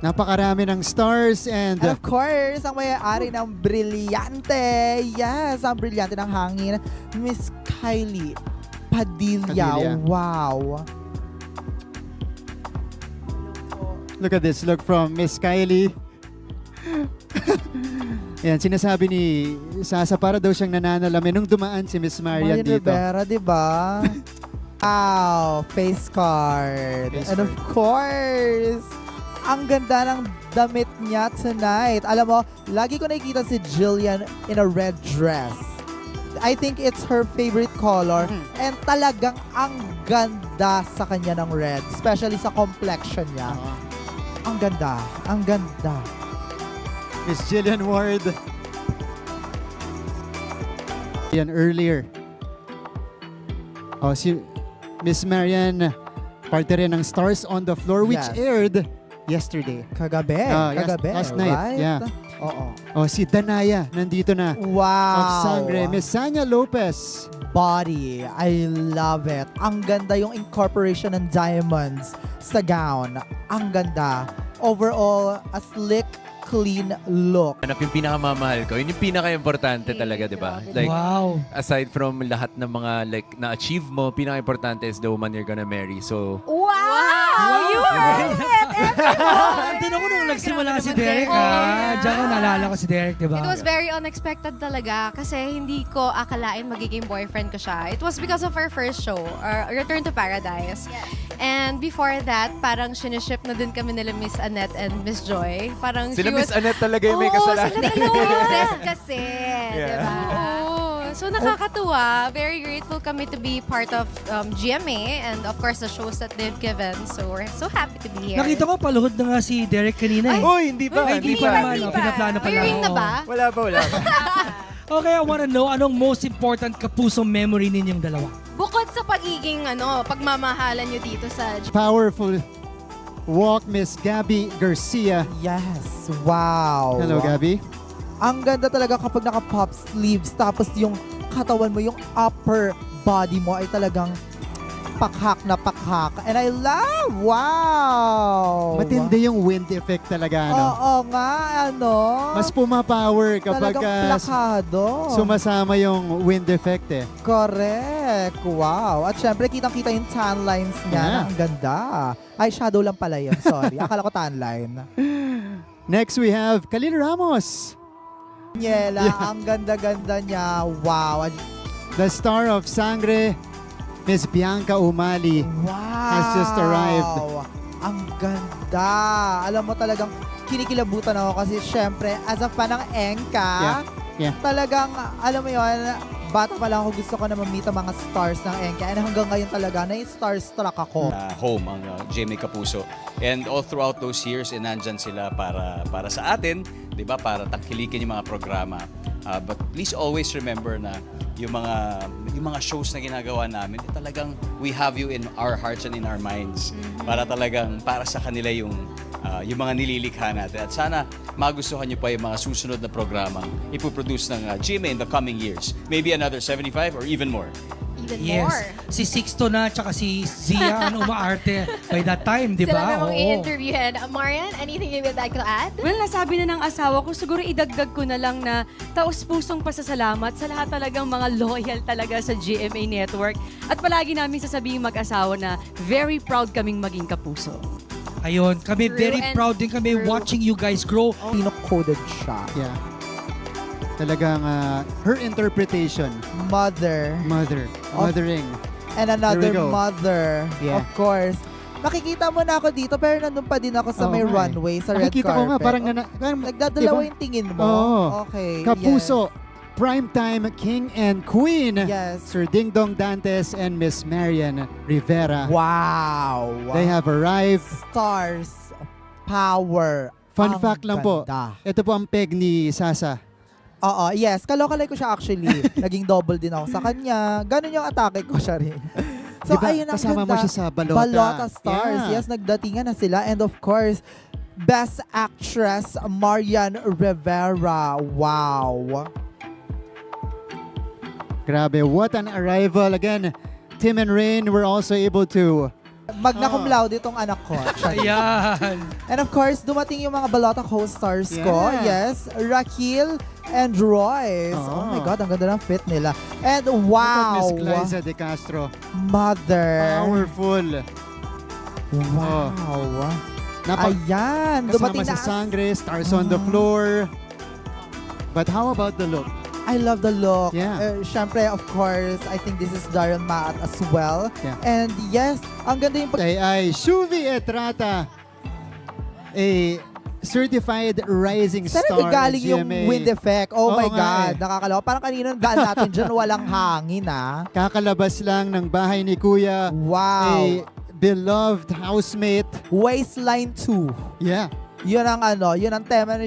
Napakarami ng stars and of course, ang may-ari ng brilyante. Yes, ang brilyante ng hangin. Miss Kylie Padilla. Wow. look at this look from Miss Kylie. Yan, sinasabi ni Sasa para daw siyang nananalamin nung dumaan si Miss Marian dito. Rivera, di ba? Wow, face card. And of course, ang ganda ng damit niya tonight. Alam mo, lagi ko nakikita si Jillian in a red dress. I think it's her favorite color. And talagang ang ganda sa kanya ng red. Especially sa complexion niya. Ang ganda. Ang ganda. Miss Jillian Ward. Yan earlier. Oh, si Miss Marian, parte rin ng Stars on the Floor, which aired yesterday. Kagabi. Kagabi. Last night. Right? Yeah. Oo. Oh, si Danaya, nandito na. Wow. Of Sangre. Miss Sanya Lopez. Body. I love it. Ang ganda yung incorporation ng diamonds sa gown. Ang ganda. Overall, a slick, clean look. Hanap yung pinakamamahal ko. Yun yung pinaka-importante talaga, di ba? Like, aside from lahat ng mga na-achieve mo, pinaka-importante is the woman you're gonna marry. So, wow! You heard it! Andun ako nung nagsimula si Derek, Diyan ko naalala ko si Derek, di ba? It was very unexpected talaga kasi hindi ko akalain magiging boyfriend ko siya. It was because of our first show, Return to Paradise. Yes. And before that, parang siniship na din kami nila Miss Annette and Miss Joy. Parang sila Miss Annette talaga yung may kasalanan. Oo, sila talaga best kasi. Diba? So nakakatuwa. Very grateful kami to be part of GMA and of course the shows that they've given. So we're so happy to be here. Nakita ko paluhod na nga si Derek kanina eh. Uy, hindi pa. Ay, hindi pa naman. Pinaplano pa lang. May ring na ba? Wala pa. Okay, I wanna know, anong most important kapusong memory ninyong dalawa? Bukod sa pagiging pagmamahalan nyo dito sa Powerful walk, Miss Gabby Garcia. Yes. Wow. Hello, Gabby. Ang ganda talaga kapag naka-pop sleeves tapos yung katawan mo, yung upper body mo ay talagang pakhak na pakhak. And I love, wow! Matindi yung wind effect talaga, ano? Oo nga, Mas pumapower kapag talagang plakado. sumasama yung wind effect eh. Correct. Wow. At syempre, kitang-kita yung tan lines niya. Yeah. Na ang ganda. Ay, shadow lang pala yun. Sorry. Akala ko tan line. Next, we have Khalil Ramos. Niela, ang ganda-ganda niya. Wow. The star of Sangre, Miss Bianca Umali, has just arrived. Ang ganda. Alam mo talagang kinikilabutan ako kasi syempre, as a fan ng Enka, talagang, alam mo yun, bata pa lang ako gusto ko na mamita mga stars ng Enka. And hanggang ngayon talaga, na-starstruck ako. Home ang GMA Kapuso. And all throughout those years, nandyan sila para sa atin, di ba? Para tangkilikin yung mga programa. But please always remember na yung mga shows na ginagawa namin, talagang we have you in our hearts and in our minds. Para talagang para sa kanila yung mga nililikha natin. At sana magustuhan nyo pa yung mga susunod na programa ipoproduce ng GMA in the coming years. Maybe another 75 or even more. Even more. Si Sixto na, tsaka si Zia, umaarte by that time, di ba? Sila namang i-interviewin. Marian, anything you would like to add? Well, nasabi na ng asawa ko, siguro idagdag ko na lang na taos-pusong pasasalamat sa lahat talagang mga loyal talaga sa GMA Network. At palagi namin sasabihin mag-asawa na very proud kaming maging kapuso. Ayun, kami very proud din kami watching you guys grow. Pino-coded siya. Yeah. Talagang her interpretation. Mothering. And another mother, of course. Nakikita mo na ako dito, pero nandun pa din ako sa may runway, sa red carpet. Nakikita ko nga, parang nagdadalawa yung tingin mo. Okay, Kapuso, Primetime King and Queen. Yes. Sir Ding Dong Dantes and Miss Marian Rivera. Wow. They have arrived. Stars, power. Fun fact lang po, ito po ang peg ni Sasa. Oo, yes. Kalokalay ko siya actually. Naging double din ako sa kanya. Ganun yung atake ko siya rin. So, diba, ayun ang kasama ganda. mo siya sa Balota. Balota Stars. Yes, nagdatingan na sila. And of course, Best Actress, Marian Rivera. Wow. Grabe, what an arrival. Again, Tim and Rain were also able to Magna cum laude itong anak ko. Ayan. And of course, dumating yung mga balota co-stars ko. Yeah. Yes, Raquel and Royce. Oh my God, ang ganda ng fit nila. And Look at wow, Miss Glyza De Castro. mother. Powerful. Wow. Ayan, Kasama dumating sa na. Sangre, stars on the floor. But how about the look? I love the look. Yeah. Syempre, of course, I think this is Darren Maat as well. Yeah. And yes, ang ganda yung Ay Shuvi Etrata, a certified rising Saan star galing in yung GMA. wind effect? Oh Oo my nga God, nakakalawa. Parang kanina daan natin dyan, walang hangin ah. Kakalabas lang ng bahay ni Kuya. Wow. A beloved housemate. Waistline 2. Yeah. Yun ang yun ang tema ni